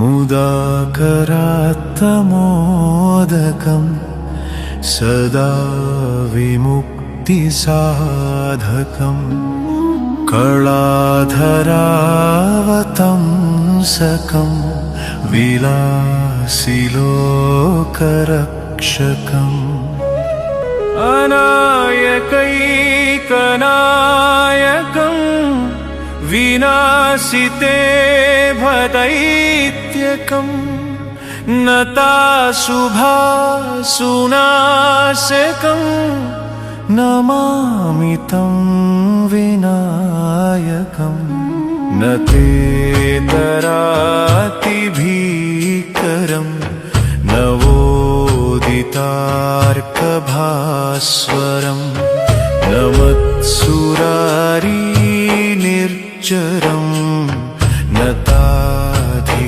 मुदाकरात्तमोदकं सदा विमुक्तिसाधकं कलाधरावतंसकं विलासिलोकरक्षकम् अनायकैकनायकं विनाशिते भदैत्यकं नताशुभासुनाशकं नमामि तं विनायकं न तेतरातिभीकरं नवोदितार्कभास्वरं न मत्सुरारी निर्जरं न ताधिकापदुद्धरम्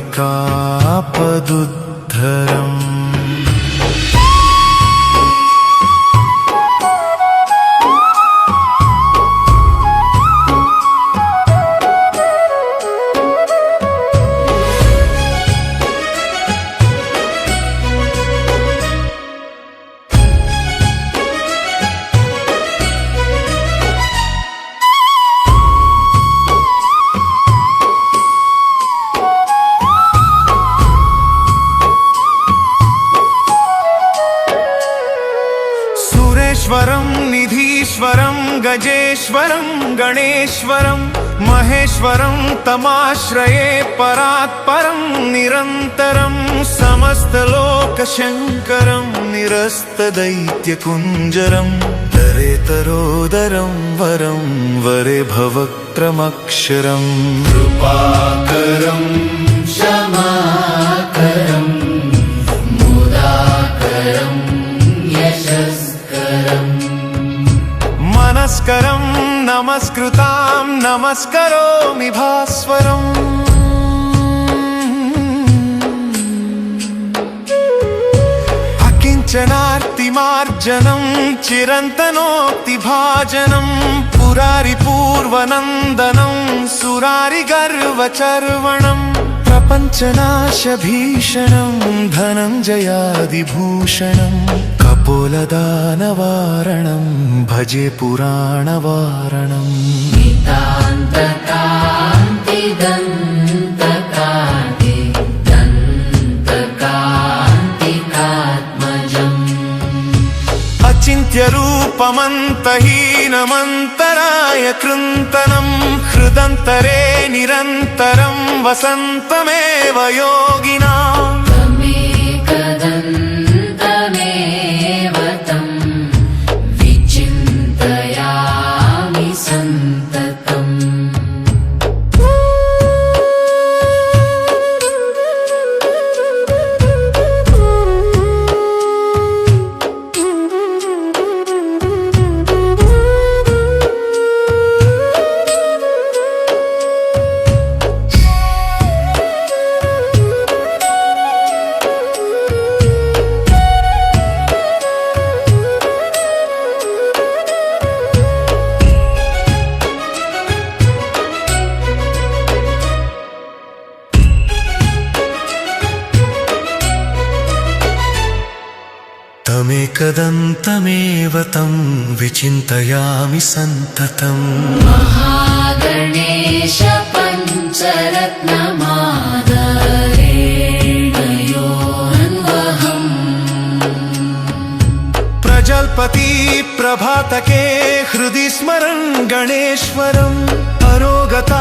सुरेश्वरं निधीश्वरं गजेश्वरं गणेश्वरं महेश्वरं तमाश्रये परात्परं निरन्तरं समस्तलोकशङ्करं निरस्तदैत्यकुञ्जरं दरेतरोदरं वरं वरे भवक्त्रमक्षरं कृपाकरं क्षमाकरं मुदाकरं मनस्करं नमस्कृतां नमस्करोमि भास्वरम् अकिञ्चनार्तिमार्जनं चिरन्तनोक्तिभाजनं पुरारिपूर्वनन्दनं सुरारिगर्वचर्वणं प्रपञ्चनाशभीषणं धनञ्जयादिभूषणं कपोलदानवारणं भजे पुराणवारणं नितान्तकान्तिदन्तकान्ति दन्तकान्तिकात्मजम् अचिन्त्यरूपमन्तहीनमन्तराय कृन्तनं हृदन्तरे निरन्तरं वसन्तमेव योगिनाम् तमेकदन्तमेव तं विचिन्तयामि सन्ततम् तमेकदन्तमेव तं विचिन्तयामि सन्ततम् महागणेश पञ्चरत्नमादरेण योऽन्वहम् प्रजल्पति प्रभातके हृदि स्मरन् गणेश्वरम् अरोगतामदोषतां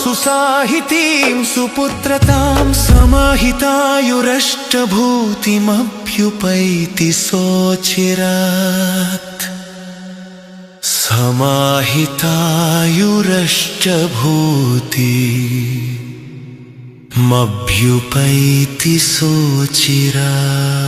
सुसाहितीं सुपुत्रतां समाहितायुरष्टभूतिमभ्युपैति सोचिरात् समाहितायुरष्टभूतिमभ्युपैति सोचिरात्।